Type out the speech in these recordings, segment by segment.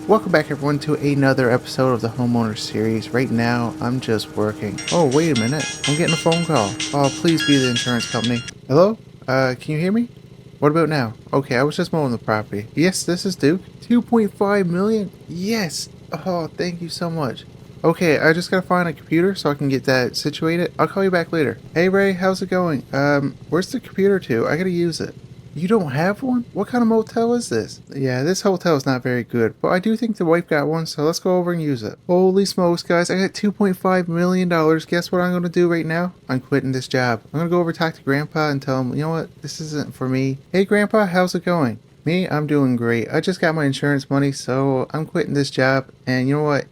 Welcome back everyone to another episode of the Homeowner series. Right now, I'm just working. Oh, wait a minute. I'm getting a phone call. Oh, please be the insurance company. Hello? Can you hear me? What about now? Okay, I was just mowing the property. Yes, this is Duke. 2.5 million? Yes! Oh, thank you so much. Okay, I just gotta find a computer so I can get that situated. I'll call you back later. Hey Ray, how's it going? Where's the computer to? I gotta use it. You don't have one? What kind of motel is this? Yeah, this hotel is not very good, but I do think the wife got one, so let's go over and use it. Holy smokes, guys, I got $2.5 million. Guess what I'm going to do right now? I'm quitting this job. I'm going to go over and talk to Grandpa and tell him, you know what, this isn't for me. Hey, Grandpa, how's it going? Me, I'm doing great. I just got my insurance money, so I'm quitting this job, and you know what,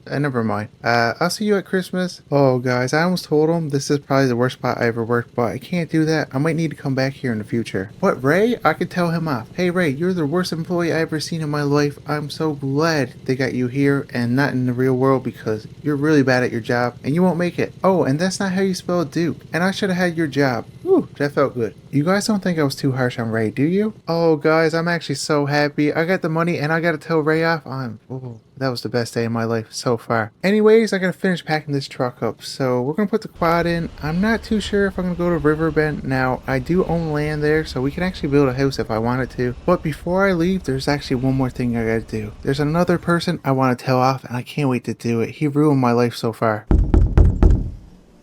never mind. I'll see you at Christmas. Oh, guys, I almost told him this is probably the worst spot I ever worked, but I can't do that. I might need to come back here in the future. What, Ray? I could tell him off. Hey, Ray, you're the worst employee I ever seen in my life. I'm so glad they got you here and not in the real world because you're really bad at your job and you won't make it. Oh, and that's not how you spell Duke. And I should have had your job. Whew, that felt good. You guys don't think I was too harsh on Ray, do you? Oh, guys, I'm actually so happy. I got the money and I got to tell Ray off. That was the best day of my life so far. Anyways, I gotta finish packing this truck up. So we're gonna put the quad in. I'm not too sure if I'm gonna go to Riverbend. Now, I do own land there, so we can actually build a house if I wanted to. But before I leave, there's actually one more thing I gotta do. There's another person I want to tell off, and I can't wait to do it. He ruined my life so far.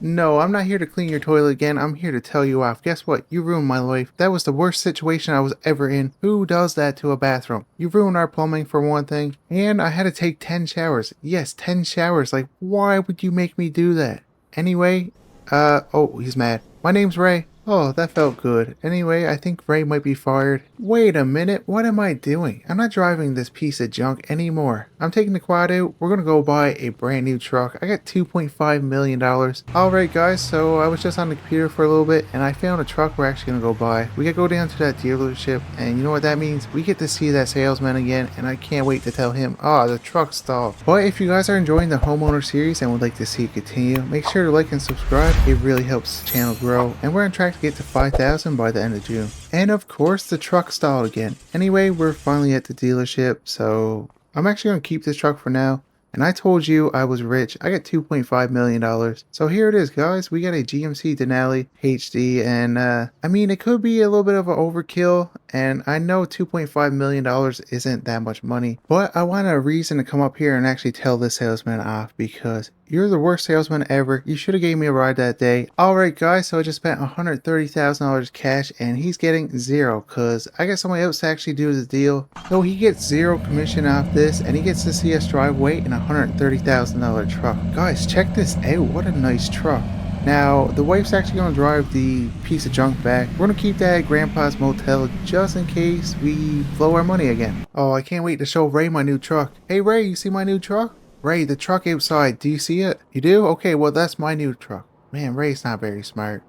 No, I'm not here to clean your toilet again. I'm here to tell you off. Guess what? You ruined my life. That was the worst situation I was ever in. Who does that to a bathroom? You ruined our plumbing for one thing. And I had to take 10 showers. Yes, 10 showers. Like, why would you make me do that? Anyway, oh, he's mad. My name's Ray. Oh, that felt good. Anyway, I think Ray might be fired. Wait a minute, what am I doing? I'm not driving this piece of junk anymore. I'm taking the quad out. We're gonna go buy a brand new truck. I got $2.5 million. Alright guys, so I was just on the computer for a little bit and I found a truck we're actually gonna go buy. We gotta go down to that dealership and you know what that means? We get to see that salesman again and I can't wait to tell him, the truck stalled. But if you guys are enjoying the homeowner series and would like to see it continue, make sure to like and subscribe. It really helps the channel grow and we're on track to get to 5,000 by the end of June. And of course the truck stalled again. Anyway, we're finally at the dealership, so I'm actually going to keep this truck for now. And I told you I was rich. I got $2.5 million. So here it is, guys. We got a GMC Denali HD. And I mean, it could be a little bit of an overkill. And I know $2.5 million isn't that much money. But I want a reason to come up here and actually tell this salesman off. Because you're the worst salesman ever. You should have gave me a ride that day. Alright guys, so I just spent $130,000 cash. And he's getting zero. Because I got somebody else to actually do the deal. So he gets zero commission off this. And he gets to see us drive away in a $130,000 truck. Guys, check this out. What a nice truck. Now, the wife's actually going to drive the piece of junk back. We're going to keep that at Grandpa's motel just in case we blow our money again. Oh, I can't wait to show Ray my new truck. Hey Ray, you see my new truck? Ray, the truck outside. Do you see it? You do? Okay, well that's my new truck. Man, Ray's not very smart.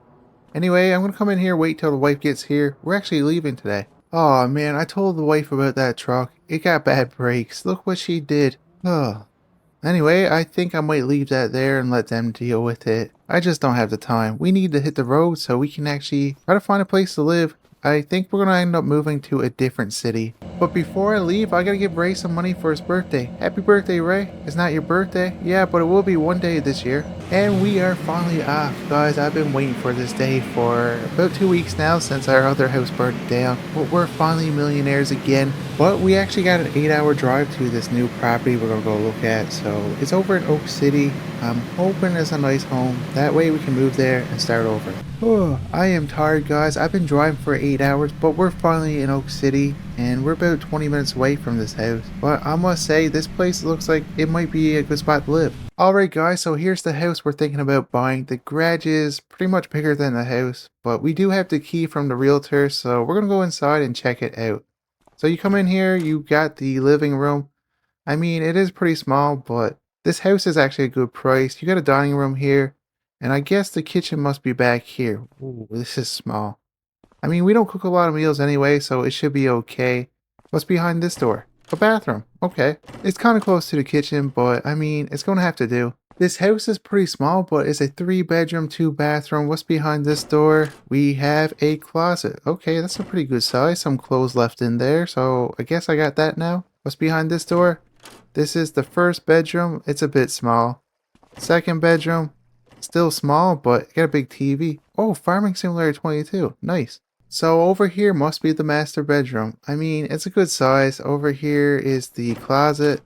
Anyway, I'm going to come in here, wait till the wife gets here. We're actually leaving today. Oh man, I told the wife about that truck. It got bad brakes. Look what she did. Oh. Anyway, I think I might leave that there and let them deal with it. I just don't have the time. We need to hit the road so we can actually try to find a place to live. I think we're going to end up moving to a different city. But before I leave, I gotta give Ray some money for his birthday. Happy birthday, Ray. It's not your birthday. Yeah, but it will be one day this year. And we are finally off. Guys, I've been waiting for this day for about 2 weeks now since our other house burned down. But we're finally millionaires again. But we actually got an 8-hour drive to this new property we're gonna go look at. So it's over in Oak City. I'm hoping it's a nice home. That way we can move there and start over. Oh, I am tired, guys. I've been driving for 8 hours, but we're finally in Oak City. And we're about 20 minutes away from this house. But I must say, this place looks like it might be a good spot to live. Alright guys, so here's the house we're thinking about buying. The garage is pretty much bigger than the house. But we do have the key from the realtor, so we're going to go inside and check it out. So you come in here, you got the living room. I mean, it is pretty small, but this house is actually a good price. You got a dining room here. And I guess the kitchen must be back here. Ooh, this is small. I mean, we don't cook a lot of meals anyway, so it should be okay. What's behind this door? A bathroom. Okay. It's kind of close to the kitchen, but I mean, it's going to have to do. This house is pretty small, but it's a 3-bedroom, 2-bathroom. What's behind this door? We have a closet. Okay, that's a pretty good size. Some clothes left in there, so I guess I got that now. What's behind this door? This is the first bedroom. It's a bit small. Second bedroom, still small, but got a big TV. Oh, Farming Simulator 22. Nice. So over here must be the master bedroom. I mean, it's a good size. Over here is the closet.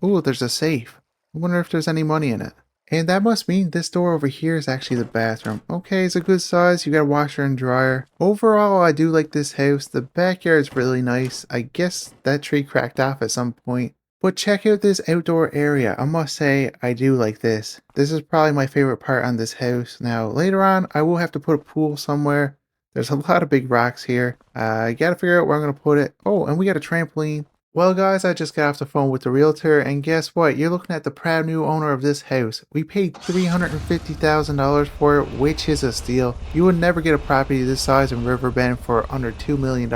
Ooh, there's a safe. I wonder if there's any money in it. And that must mean this door over here is actually the bathroom. Okay, it's a good size. You got a washer and dryer. Overall, I do like this house. The backyard is really nice. I guess that tree cracked off at some point. But check out this outdoor area. I must say, I do like this. This is probably my favorite part on this house. Now, later on, I will have to put a pool somewhere. There's a lot of big rocks here. I gotta figure out where I'm gonna put it. Oh, and we got a trampoline. Well guys, I just got off the phone with the realtor, and guess what? You're looking at the proud new owner of this house. We paid $350,000 for it, which is a steal. You would never get a property this size in Riverbend for under $2 million.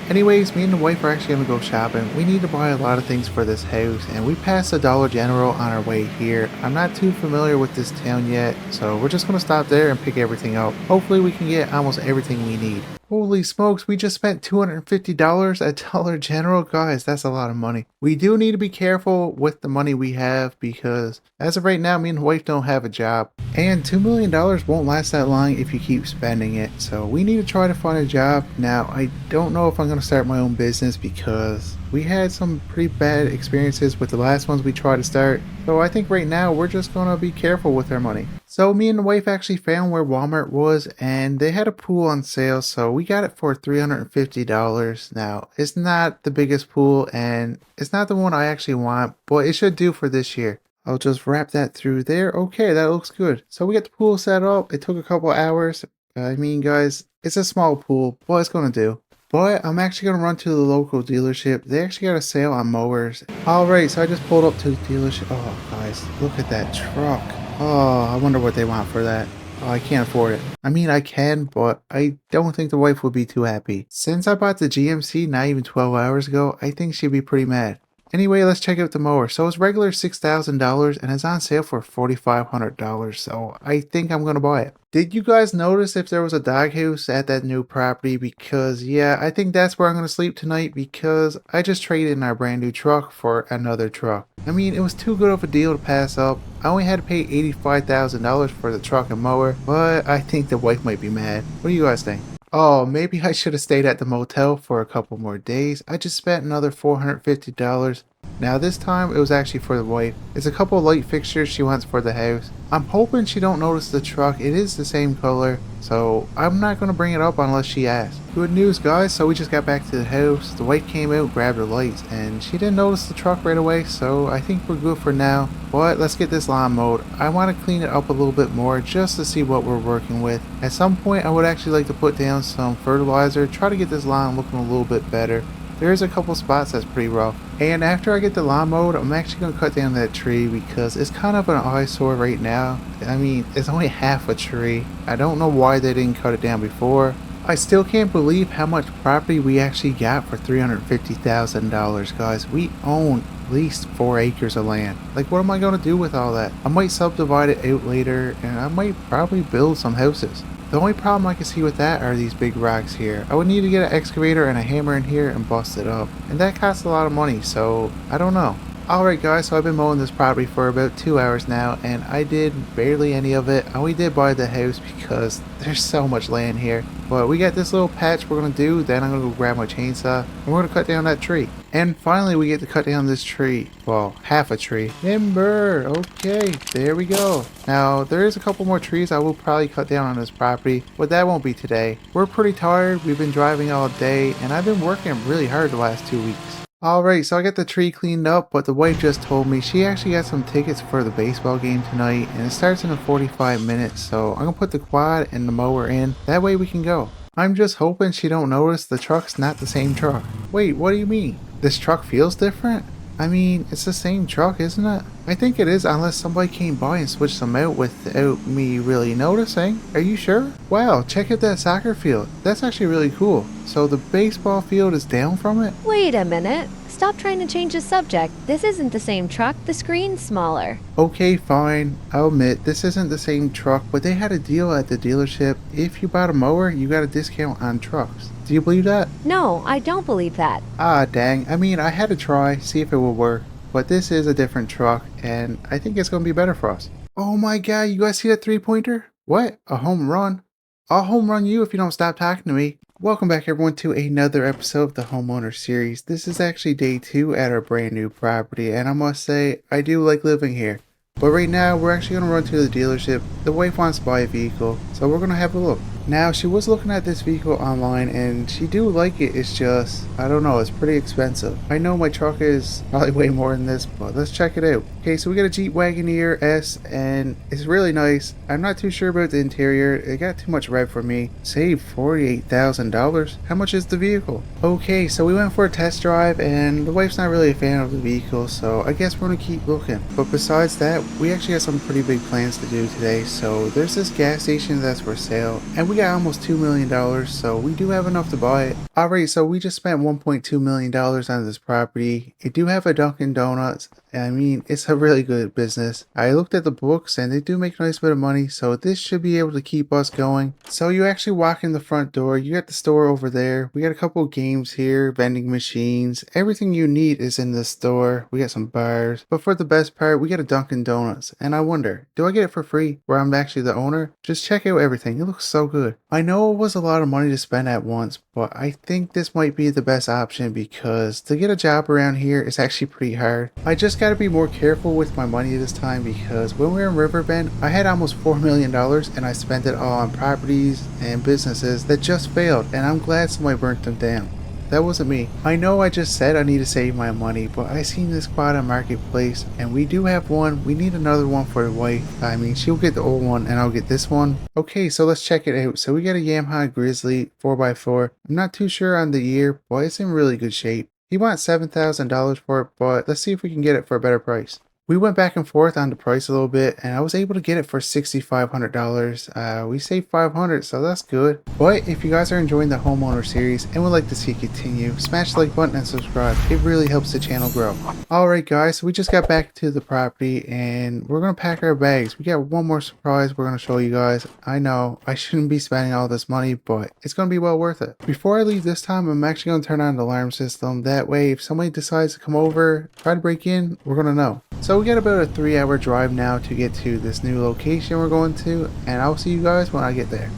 Anyways, me and the wife are actually going to go shopping. We need to buy a lot of things for this house, and we passed the Dollar General on our way here. I'm not too familiar with this town yet, so we're just going to stop there and pick everything up. Hopefully we can get almost everything we need. Holy smokes, we just spent $250 at Dollar General. Guys, that's a lot of money. We do need to be careful with the money we have because as of right now, me and the wife don't have a job. And $2 million won't last that long if you keep spending it. So we need to try to find a job. Now, I don't know if I'm going to start my own business because we had some pretty bad experiences with the last ones we tried to start. So I think right now we're just going to be careful with our money. So me and the wife actually found where Walmart was and they had a pool on sale. So we got it for $350. Now, it's not the biggest pool and it's not the one I actually want, but it should do for this year. I'll just wrap that through there. Okay, that looks good. So we got the pool set up. It took a couple hours. I mean, guys, it's a small pool, but it's going to do. But I'm actually going to run to the local dealership. They actually got a sale on mowers. Alright, so I just pulled up to the dealership. Oh, guys, look at that truck. Oh, I wonder what they want for that. Oh, I can't afford it. I mean, I can, but I don't think the wife would be too happy. Since I bought the GMC not even 12 hours ago, I think she'd be pretty mad. Anyway, let's check out the mower. So it's regular $6,000 and it's on sale for $4,500. So I think I'm going to buy it. Did you guys notice if there was a doghouse at that new property? Because yeah, I think that's where I'm going to sleep tonight because I just traded in our brand new truck for another truck. I mean, it was too good of a deal to pass up. I only had to pay $85,000 for the truck and mower, but I think the wife might be mad. What do you guys think? Oh, maybe I should have stayed at the motel for a couple more days. I just spent another $450. Now this time it was actually for the wife. It's a couple light fixtures she wants for the house. I'm hoping she don't notice the truck. It is the same color, so I'm not going to bring it up unless she asks. Good news guys, so we just got back to the house. The wife came out, grabbed her lights, and she didn't notice the truck right away, so I think we're good for now. But let's get this lawn mowed. I want to clean it up a little bit more just to see what we're working with. At some point I would actually like to put down some fertilizer, try to get this lawn looking a little bit better. There's a couple spots that's pretty rough. And after I get the lawn mowed, I'm actually going to cut down that tree because it's kind of an eyesore right now. I mean, it's only half a tree. I don't know why they didn't cut it down before. I still can't believe how much property we actually got for $350,000, guys. We own at least 4 acres of land. Like, what am I going to do with all that? I might subdivide it out later and I might probably build some houses. The only problem I can see with that are these big rocks here. I would need to get an excavator and a hammer in here and bust it up. And that costs a lot of money, so I don't know. Alright guys, so I've been mowing this property for about 2 hours now and I did barely any of it. I only did buy the house because there's so much land here. But we got this little patch we're going to do, then I'm going to go grab my chainsaw and we're going to cut down that tree. And finally we get to cut down this tree. Well, half a tree. Timber! Okay, there we go. Now, there is a couple more trees I will probably cut down on this property, but that won't be today. We're pretty tired, we've been driving all day, and I've been working really hard the last 2 weeks. Alright, so I got the tree cleaned up, but the wife just told me she actually got some tickets for the baseball game tonight, and it starts in 45 minutes, so I'm gonna put the quad and the mower in, that way we can go. I'm just hoping she don't notice the truck's not the same truck. Wait, what do you mean? This truck feels different? I mean, it's the same truck, isn't it? I think it is unless somebody came by and switched them out without me really noticing. Are you sure? Wow, check out that soccer field. That's actually really cool. So the baseball field is down from it? Wait a minute. stop trying to change the subject. This isn't the same truck, the screen's smaller. Okay, fine. I'll admit this isn't the same truck, but they had a deal at the dealership. If you bought a mower, you got a discount on trucks. Do you believe that? No, I don't believe that. Ah, dang. I mean, I had to try, see if it would work. But this is a different truck, and I think it's going to be better for us. Oh my god, you guys see that three-pointer? What? A home run? I'll home run you if you don't stop talking to me. Welcome back everyone to another episode of the Homeowner Series. This is actually day 2 at our brand new property, and I must say, I do like living here. But right now, we're actually going to run to the dealership. The wife wants to buy a vehicle, so we're going to have a look. Now, she was looking at this vehicle online, and she do like it. It's just, I don't know, it's pretty expensive. I know my truck is probably way more than this, but let's check it out. Okay, so we got a Jeep Wagoneer S, and it's really nice. I'm not too sure about the interior. It got too much red for me. Saved $48,000. How much is the vehicle? Okay, so we went for a test drive, and the wife's not really a fan of the vehicle, so I guess we're going to keep looking. But besides that, we actually have some pretty big plans to do today. So there's this gas station that's for sale, and we got almost $2 million, so we do have enough to buy it. Alright, so we just spent $1.2 million on this property. It do have a Dunkin' Donuts. I mean, it's a really good business. I looked at the books and they do make a nice bit of money, so this should be able to keep us going. So you actually walk in the front door, you got the store over there. We got a couple of games here, vending machines. Everything you need is in this store. We got some bars, but for the best part, we got a Dunkin' Donuts. And I wonder, do I get it for free where I'm actually the owner? Just check out everything. It looks so good. I know it was a lot of money to spend at once, but I think this might be the best option because to get a job around here is actually pretty hard. I just got to be more careful with my money this time because when we were in Riverbend, I had almost $4 million and I spent it all on properties and businesses that just failed, and I'm glad somebody burnt them down. That wasn't me. I know I just said I need to save my money, but I seen this quad on Marketplace and we do have one. We need another one for the wife. I mean, she'll get the old one and I'll get this one. Okay, so let's check it out. So we got a Yamaha Grizzly 4x4. I'm not too sure on the year, but it's in really good shape. He wants $7,000 for it, but let's see if we can get it for a better price. We went back and forth on the price a little bit, and I was able to get it for $6,500. We saved $500, so that's good. But if you guys are enjoying the Homeowner Series and would like to see it continue, smash the like button and subscribe. It really helps the channel grow. Alright guys, so we just got back to the property, and we're going to pack our bags. We got one more surprise we're going to show you guys. I know, I shouldn't be spending all this money, but it's going to be well worth it. Before I leave this time, I'm actually going to turn on the alarm system. That way, if somebody decides to come over, try to break in, we're going to know. So we got about a 3-hour drive now to get to this new location we're going to, and I'll see you guys when I get there.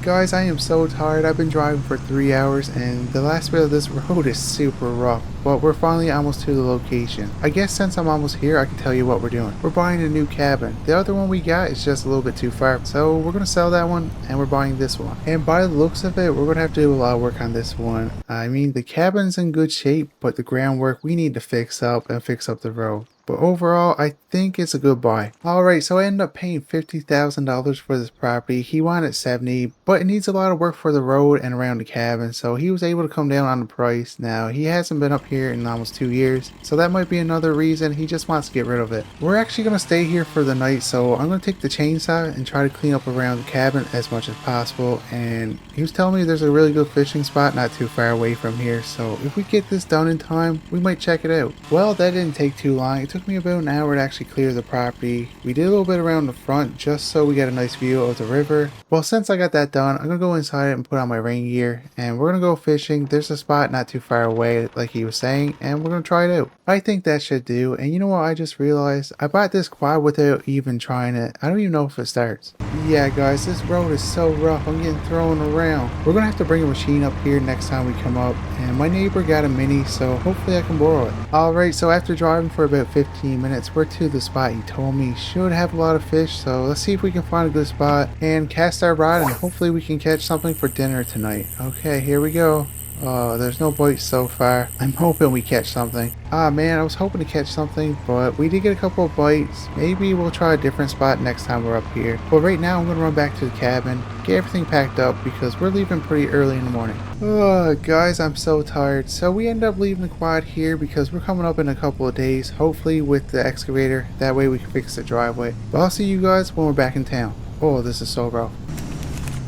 Guys, I am so tired. I've been driving for 3 hours and the last bit of this road is super rough, but we're finally almost to the location. I guess since I'm almost here, I can tell you what we're doing. We're buying a new cabin. The other one we got is just a little bit too far, so we're going to sell that one and we're buying this one. And by the looks of it, we're going to have to do a lot of work on this one. I mean, the cabin's in good shape, but the groundwork we need to fix up and fix up the road. But overall, I think it's a good buy. Alright, so I ended up paying $50,000 for this property. He wanted $70,000, but it needs a lot of work for the road and around the cabin, so he was able to come down on the price. Now, he hasn't been up here in almost 2 years, so that might be another reason. He just wants to get rid of it. We're actually going to stay here for the night, so I'm going to take the chainsaw and try to clean up around the cabin as much as possible. And he was telling me there's a really good fishing spot not too far away from here, so if we get this done in time, we might check it out. Well, that didn't take too long. It took me about an hour to actually clear the property. We did a little bit around the front just so we got a nice view of the river. Well, since I got that done, I'm gonna go inside and put on my rain gear and we're gonna go fishing. There's a spot not too far away like he was saying, and we're gonna try it out. I think that should do. And you know what, I just realized I bought this quad without even trying it. I don't even know if it starts. Yeah guys, this road is so rough. I'm getting thrown around. We're gonna have to bring a machine up here next time we come up, and my neighbor got a mini, so hopefully I can borrow it. Alright, so after driving for about 15 minutes, we're to the spot he told me should have a lot of fish, so let's see if we can find a good spot and cast our rod, and hopefully we can catch something for dinner tonight. Okay, here we go. Oh, there's no bites so far. I'm hoping we catch something. Ah man, I was hoping to catch something, but we did get a couple of bites. Maybe we'll try a different spot next time we're up here. But right now I'm going to run back to the cabin, get everything packed up because we're leaving pretty early in the morning. Oh, guys, I'm so tired. So we end up leaving the quad here because we're coming up in a couple of days, hopefully with the excavator. That way we can fix the driveway. But I'll see you guys when we're back in town. Oh, this is so rough.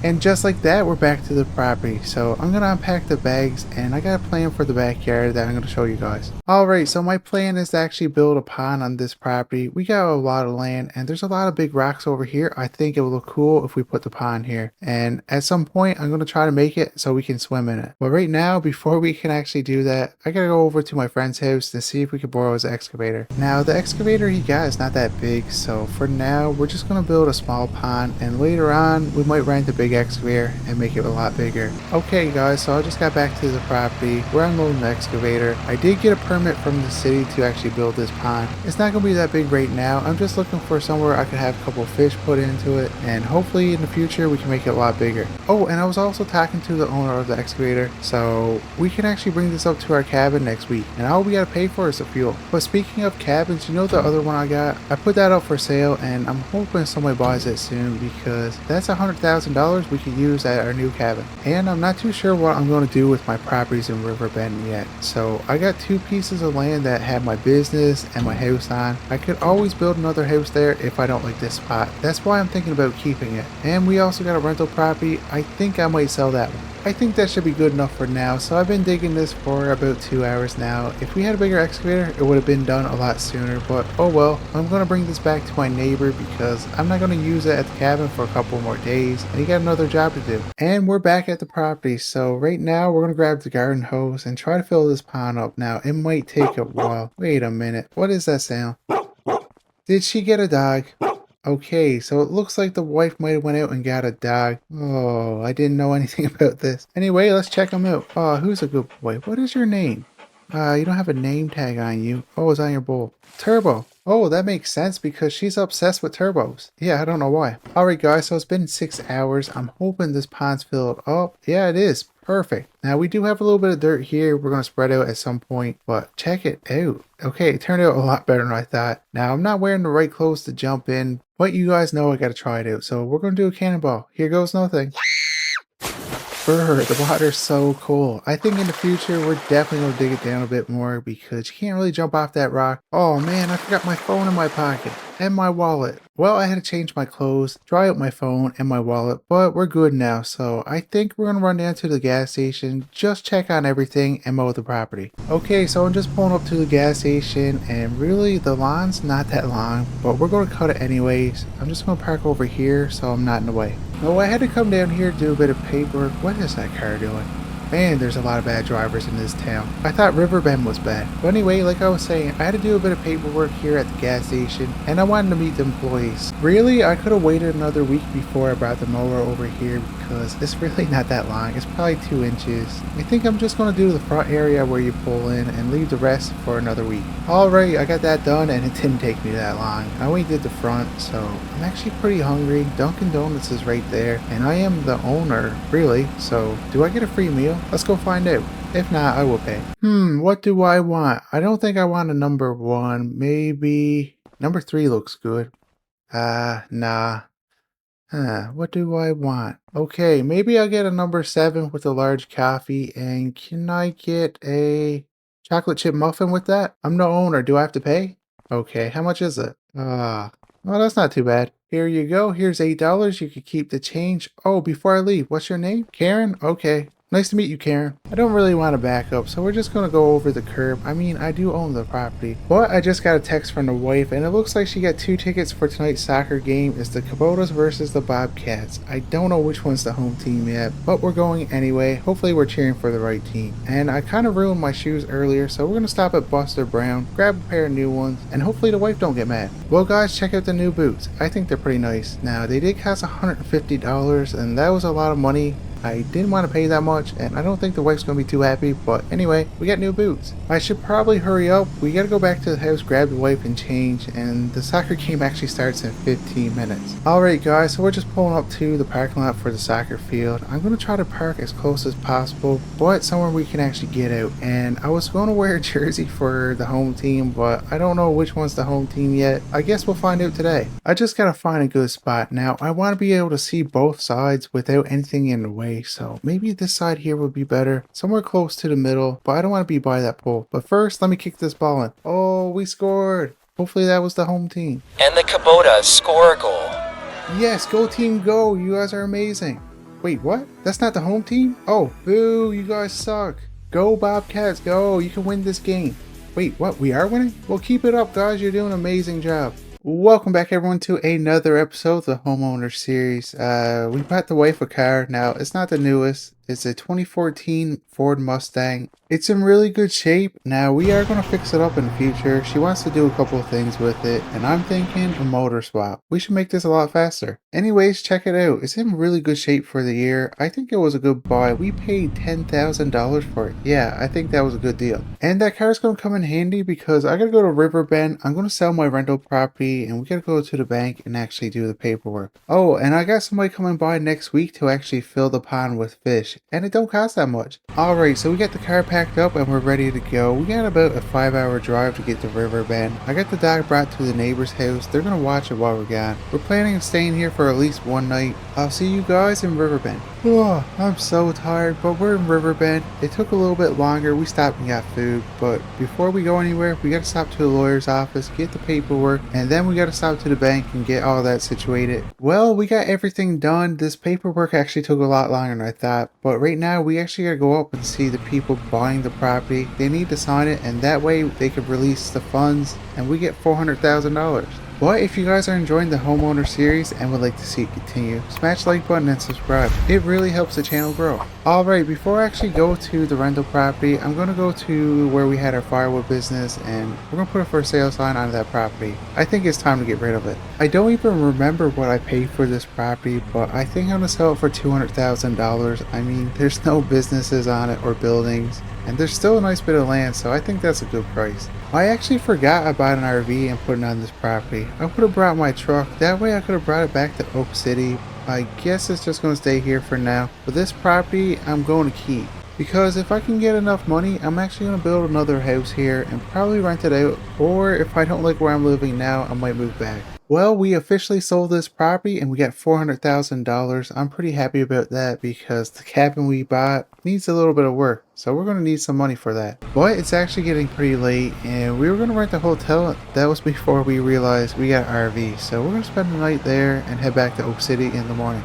And just like that, we're back to the property. So I'm gonna unpack the bags and I got a plan for the backyard that I'm gonna show you guys. Alright, so my plan is to actually build a pond on this property. We got a lot of land and there's a lot of big rocks over here. I think it would look cool if we put the pond here. And at some point, I'm gonna try to make it so we can swim in it. But right now, before we can actually do that, I gotta go over to my friend's house to see if we can borrow his excavator. Now, the excavator he got is not that big, so for now, we're just gonna build a small pond and later on, we might rent a big excavator and make it a lot bigger. Okay guys, so I just got back to the property. We're unloading the excavator. I did get a permit from the city to actually build this pond. It's not gonna be that big right now. I'm just looking for somewhere I could have a couple of fish put into it and hopefully in the future we can make it a lot bigger. Oh, and I was also talking to the owner of the excavator, so we can actually bring this up to our cabin next week and all we gotta pay for is the fuel. But speaking of cabins, you know the other one I got? I put that up for sale and I'm hoping somebody buys it soon because that's $100,000 we can use at our new cabin. And I'm not too sure what I'm going to do with my properties in Riverbend yet. So I got 2 pieces of land that have my business and my house on. I could always build another house there if I don't like this spot. That's why I'm thinking about keeping it. And we also got a rental property. I think I might sell that one. I think that should be good enough for now. So I've been digging this for about 2 hours now. If we had a bigger excavator, it would have been done a lot sooner, but oh well. I'm going to bring this back to my neighbor because I'm not going to use it at the cabin for a couple more days and he got another job to do. And we're back at the property. So right now we're going to grab the garden hose and try to fill this pond up. Now it might take a while. Wait a minute. What is that sound? Did she get a dog? Okay, so it looks like the wife might have went out and got a dog. Oh, I didn't know anything about this. Anyway, let's check him out. Oh, who's a good boy? What is your name? You don't have a name tag on you. Oh, it's on your bowl. Turbo. Oh, that makes sense because she's obsessed with turbos. Yeah, I don't know why. Alright guys, so it's been 6 hours. I'm hoping this pond's filled up. Yeah, it is. Perfect. Now we do have a little bit of dirt here we're going to spread out at some point, but check it out. Okay, it turned out a lot better than I thought. Now I'm not wearing the right clothes to jump in, but you guys know I got to try it out. So we're going to do a cannonball. Here goes nothing. Brr, the water's so cool. I think in the future we're definitely going to dig it down a bit more because you can't really jump off that rock. Oh man, I forgot my phone in my pocket and my wallet. Well, I had to change my clothes, dry out my phone and my wallet, but we're good now. So I think we're going to run down to the gas station, just check on everything and mow the property. Okay, so I'm just pulling up to the gas station and really the lawn's not that long, but we're going to cut it anyways. I'm just going to park over here so I'm not in the way. Oh, I had to come down here to do a bit of paperwork. What is that car doing? Man, there's a lot of bad drivers in this town. I thought Riverbend was bad. But anyway, like I was saying, I had to do a bit of paperwork here at the gas station, and I wanted to meet the employees. Really, I could have waited another week before I brought the mower over here because it's really not that long. It's probably 2 inches. I think I'm just going to do the front area where you pull in and leave the rest for another week. Alright, I got that done and it didn't take me that long. I only did the front, so I'm actually pretty hungry. Dunkin' Donuts is right there, and I am the owner, really, so do I get a free meal? Let's go find out. If not, I will pay. What do I want? I don't think I want a number 1. Maybe number 3 looks good. Nah. What do I want? Okay, maybe I'll get a number 7 with a large coffee. And can I get a chocolate chip muffin with that? I'm the owner. Do I have to pay? Okay, how much is it? Well, that's not too bad. Here you go. Here's $8. You could keep the change. Oh, before I leave, what's your name? Karen? Okay. Nice to meet you, Karen. I don't really want to back up, so we're just going to go over the curb. I mean, I do own the property. But I just got a text from the wife, and it looks like she got 2 tickets for tonight's soccer game. It's the Kubotas versus the Bobcats. I don't know which one's the home team yet, but we're going anyway. Hopefully we're cheering for the right team. And I kind of ruined my shoes earlier, so we're going to stop at Buster Brown, grab a pair of new ones, and hopefully the wife don't get mad. Well guys, check out the new boots. I think they're pretty nice. Now, they did cost $150, and that was a lot of money. I didn't want to pay that much, and I don't think the wife's going to be too happy, but anyway, we got new boots. I should probably hurry up. We got to go back to the house, grab the wife, and change, and the soccer game actually starts in 15 minutes. Alright guys, so we're just pulling up to the parking lot for the soccer field. I'm going to try to park as close as possible, but somewhere we can actually get out. And I was going to wear a jersey for the home team, but I don't know which one's the home team yet. I guess we'll find out today. I just got to find a good spot. Now, I want to be able to see both sides without anything in the way. So maybe this side here would be better, somewhere close to the middle, but I don't want to be by that pole. But first, let me kick this ball in. Oh, we scored. Hopefully that was the home team. And the Kubotas score a goal. Yes, go team go. You guys are amazing. Wait, what? That's not the home team? Oh, boo, you guys suck. Go Bobcats, go, you can win this game. Wait, what, we are winning? Well, keep it up, guys, you're doing an amazing job. Welcome back, everyone, to another episode of the Homeowner Series. We bought the wife a car. Now, it's not the newest. It's a 2014 Ford Mustang. It's in really good shape. Now, we are going to fix it up in the future. She wants to do a couple of things with it, and I'm thinking a motor swap. We should make this a lot faster. Anyways, check it out. It's in really good shape for the year. I think it was a good buy. We paid $10,000 for it. Yeah, I think that was a good deal. And that car is going to come in handy because I got to go to Riverbend. I'm going to sell my rental property, and we got to go to the bank and actually do the paperwork. Oh, and I got somebody coming by next week to actually fill the pond with fish. And it don't cost that much. Alright, so we got the car packed up and we're ready to go. We got about a 5-hour drive to get to Riverbend. I got the dog brought to the neighbor's house. They're gonna watch it while we're gone. We're planning on staying here for at least one night. I'll see you guys in Riverbend. Oh, I'm so tired, but we're in Riverbend. It took a little bit longer. We stopped and got food, but before we go anywhere, we gotta stop to the lawyer's office, get the paperwork, and then we gotta stop to the bank and get all that situated. Well, we got everything done. This paperwork actually took a lot longer than I thought, but right now we actually gotta go up and see the people buying the property. They need to sign it, and that way they could release the funds and we get $400,000. But if you guys are enjoying the homeowner series and would like to see it continue, smash the like button and subscribe. It really helps the channel grow. Alright, before I actually go to the rental property, I'm going to go to where we had our firewood business and we're going to put a for sale sign on that property. I think it's time to get rid of it. I don't even remember what I paid for this property, but I think I'm going to sell it for $200,000. I mean, there's no businesses on it or buildings. And there's still a nice bit of land, so I think that's a good price. I actually forgot I bought an RV and put it on this property. I would have brought my truck. That way I could have brought it back to Oak City. I guess it's just going to stay here for now. But this property I'm going to keep. Because if I can get enough money, I'm actually going to build another house here and probably rent it out. Or if I don't like where I'm living now, I might move back. Well, we officially sold this property and we got $400,000. I'm pretty happy about that because the cabin we bought needs a little bit of work. So we're going to need some money for that. But it's actually getting pretty late and we were going to rent a hotel. That was before we realized we got an RV. So we're going to spend the night there and head back to Oak City in the morning.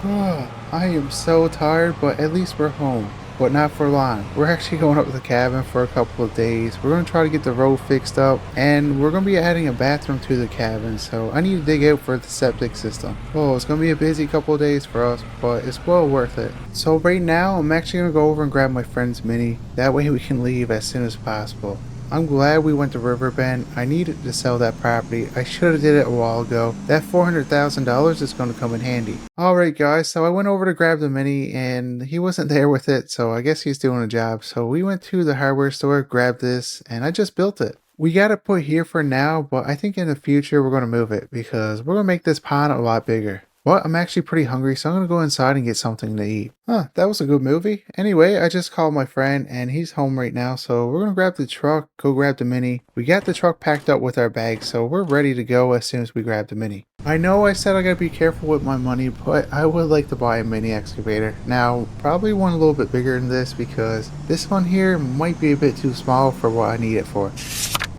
Oh, I am so tired, but at least we're home. But not for long. We're actually going up to the cabin for a couple of days. We're going to try to get the road fixed up and we're going to be adding a bathroom to the cabin, so I need to dig out for the septic system. Oh, it's going to be a busy couple of days for us, but it's well worth it. So right now I'm actually going to go over and grab my friend's Mini. That way we can leave as soon as possible. I'm glad we went to Riverbend. I needed to sell that property. I should have did it a while ago. That $400,000 is going to come in handy. Alright guys, so I went over to grab the Mini and he wasn't there with it, so I guess he's doing a job. So we went to the hardware store, grabbed this, and I just built it. We got it put here for now, but I think in the future we're going to move it because we're going to make this pond a lot bigger. Well, I'm actually pretty hungry, so I'm going to go inside and get something to eat. Huh, that was a good movie. Anyway, I just called my friend and he's home right now, so we're going to grab the truck, go grab the Mini. We got the truck packed up with our bags, so we're ready to go as soon as we grab the Mini. I know I said I gotta be careful with my money, but I would like to buy a mini excavator. Now, probably one a little bit bigger than this because this one here might be a bit too small for what I need it for.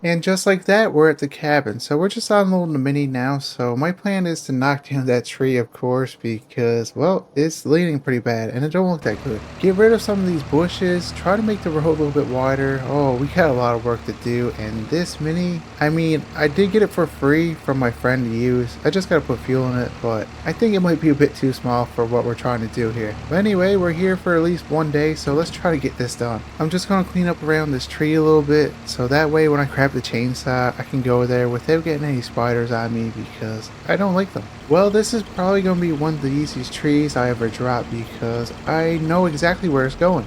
And just like that, we're at the cabin. So we're just unloading the Mini now. So my plan is to knock down that tree, of course, because, well, it's leaning pretty bad and it don't look that good. Get rid of some of these bushes. Try to make the road a little bit wider. Oh, we got a lot of work to do. And this Mini, I mean, I did get it for free from my friend to use. I just gotta put fuel in it, but I think it might be a bit too small for what we're trying to do here. But anyway, we're here for at least one day, so let's try to get this done. I'm just gonna clean up around this tree a little bit, so that way when I grab the chainsaw, I can go there without getting any spiders on me because I don't like them. Well, this is probably going to be one of the easiest trees I ever dropped because I know exactly where it's going.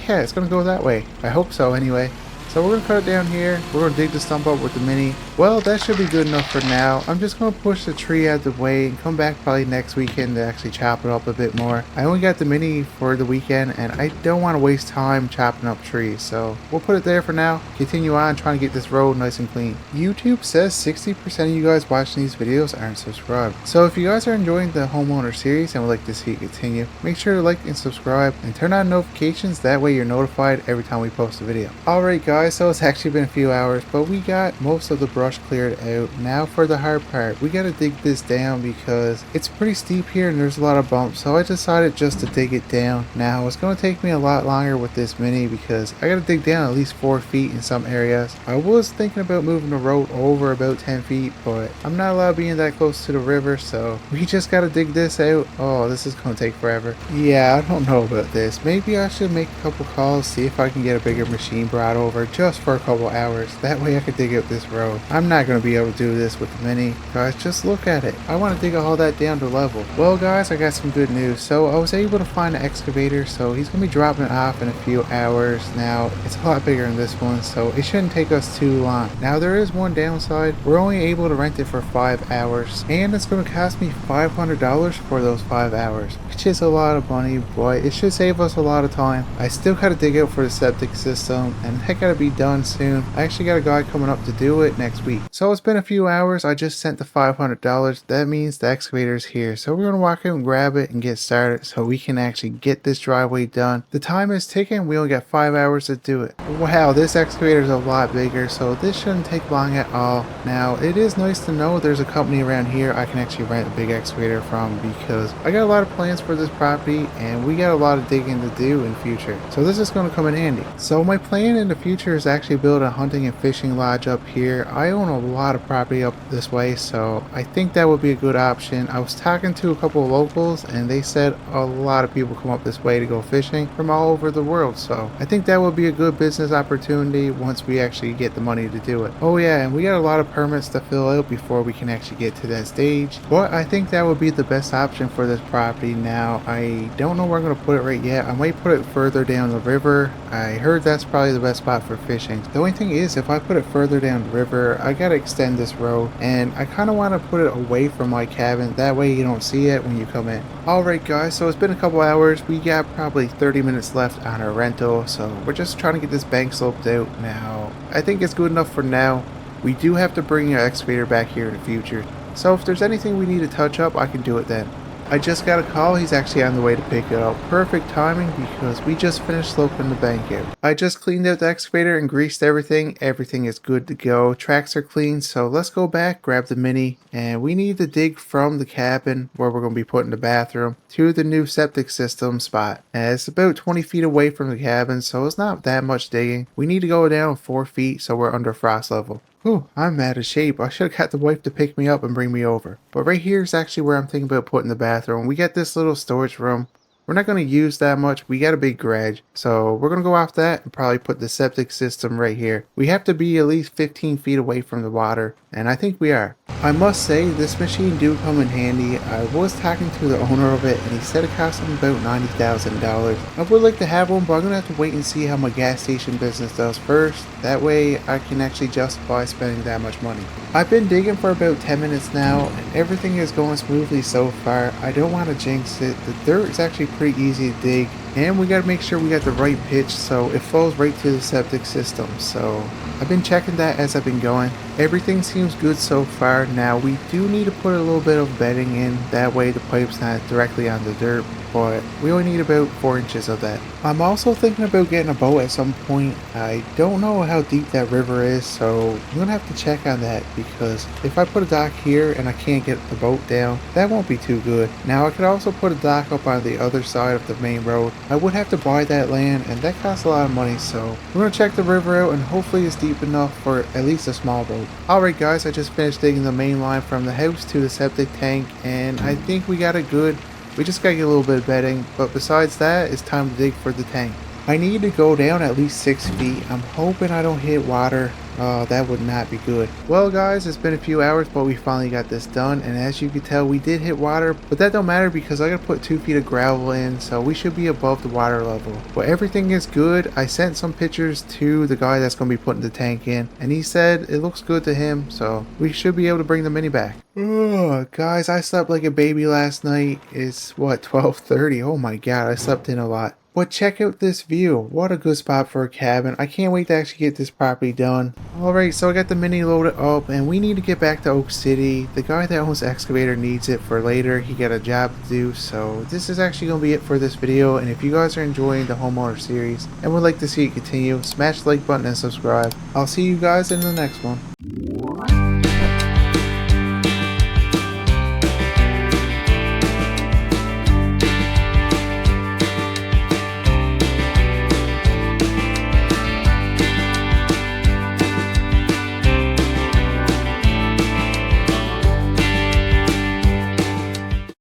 Yeah, it's going to go that way. I hope so anyway. So we're going to cut it down here. We're going to dig the stump up with the Mini. Well, that should be good enough for now. I'm just going to push the tree out of the way and come back probably next weekend to actually chop it up a bit more. I only got the Mini for the weekend and I don't want to waste time chopping up trees. So we'll put it there for now. Continue on trying to get this road nice and clean. YouTube says 60% of you guys watching these videos aren't subscribed. So if you guys are enjoying the homeowner series and would like to see it continue, make sure to like and subscribe and turn on notifications. That way you're notified every time we post a video. Alright guys. guys, so it's actually been a few hours, but we got most of the brush cleared out. Now for the hard part, we gotta dig this down because it's pretty steep here and there's a lot of bumps, so I decided just to dig it down. Now it's gonna take me a lot longer with this mini because I gotta dig down at least 4 feet in some areas. I was thinking about moving the road over about 10 feet, but I'm not allowed being that close to the river, so we just gotta dig this out. Oh, this is gonna take forever. Yeah, I don't know about this. Maybe I should make a couple calls, see if I can get a bigger machine brought over just for a couple hours. That way I could dig up this road. I'm not going to be able to do this with the mini. Guys, just look at it. I want to dig all that down to level. Well guys, I got some good news. So I was able to find an excavator, so he's going to be dropping it off in a few hours. Now, it's a lot bigger than this one, so it shouldn't take us too long. Now there is one downside. We're only able to rent it for 5 hours, and it's going to cost me $500 for those 5 hours, which is a lot of money, but it should save us a lot of time. I still gotta dig out for the septic system, and that gotta be done soon. I actually got a guy coming up to do it next week. So it's been a few hours. I just sent the $500. That means the excavator's here. So we're gonna walk out and grab it and get started so we can actually get this driveway done. The time is ticking. We only got 5 hours to do it. Wow, this excavator is a lot bigger, so this shouldn't take long at all. Now, it is nice to know there's a company around here I can actually rent a big excavator from, because I got a lot of plans for this property and we got a lot of digging to do in future, so this is going to come in handy. So my plan in the future is actually build a hunting and fishing lodge up here. I own a lot of property up this way, so I think that would be a good option. I was talking to a couple of locals and they said a lot of people come up this way to go fishing from all over the world, so I think that would be a good business opportunity once we actually get the money to do it. Oh yeah, and we got a lot of permits to fill out before we can actually get to that stage, but I think that would be the best option for this property. Now I don't know where I'm going to put it right yet. I might put it further down the river. I heard that's probably the best spot for fishing. The only thing is, if I put it further down the river, I gotta extend this road, and I kind of want to put it away from my cabin. That way you don't see it when you come in. Alright guys, so it's been a couple hours. We got probably 30 minutes left on our rental, so we're just trying to get this bank sloped out now. I think it's good enough for now. We do have to bring our excavator back here in the future, so if there's anything we need to touch up, I can do it then. I just got a call. He's actually on the way to pick it up. Perfect timing because we just finished sloping the bank out. I just cleaned out the excavator and greased everything. Everything is good to go. Tracks are clean, so let's go back, grab the mini, and we need to dig from the cabin where we're going to be putting the bathroom to the new septic system spot. And it's about 20 feet away from the cabin, so it's not that much digging. We need to go down 4 feet so we're under frost level. Whew, I'm out of shape. I should have got the wife to pick me up and bring me over. But right here is actually where I'm thinking about putting the bathroom. We got this little storage room. We're not going to use that much. We got a big garage, so we're going to go off that and probably put the septic system right here. We have to be at least 15 feet away from the water, and I think we are. I must say, this machine do come in handy. I was talking to the owner of it, and he said it cost him about $90,000. I would like to have one, but I'm going to have to wait and see how my gas station business does first. That way, I can actually justify spending that much money. I've been digging for about 10 minutes now, and everything is going smoothly so far. I don't want to jinx it. The dirt is actually pretty easy to dig, and we got to make sure we got the right pitch so it flows right to the septic system. So I've been checking that as I've been going. Everything seems good so far. Now we do need to put a little bit of bedding in, that way the pipe's not directly on the dirt, but we only need about 4 inches of that. I'm also thinking about getting a boat at some point. I don't know how deep that river is, so I'm gonna have to check on that, because if I put a dock here and I can't get the boat down, that won't be too good. Now I could also put a dock up on the other side of the main road. I would have to buy that land, and that costs a lot of money, so we're gonna check the river out, and hopefully it's deep enough for at least a small boat. Alright guys, I just finished digging the main line from the house to the septic tank, and I think we got it good. We just gotta get a little bit of bedding, but besides that, it's time to dig for the tank. I need to go down at least 6 feet. I'm hoping I don't hit water. Oh, that would not be good. Well guys, it's been a few hours, but we finally got this done, and as you can tell, we did hit water, but that don't matter because I gotta put 2 feet of gravel in, so we should be above the water level. But everything is good. I sent some pictures to the guy that's gonna be putting the tank in, and he said it looks good to him, so we should be able to bring the mini back. Oh, guys, I slept like a baby last night. It's what, 12:30? Oh my god, I slept in a lot. But check out this view. What a good spot for a cabin. I can't wait to actually get this property done. Alright, so I got the mini loaded up and we need to get back to Oak City. The guy that owns the excavator needs it for later. He got a job to do. So this is actually going to be it for this video. And if you guys are enjoying the homeowner series and would like to see it continue, smash the like button and subscribe. I'll see you guys in the next one.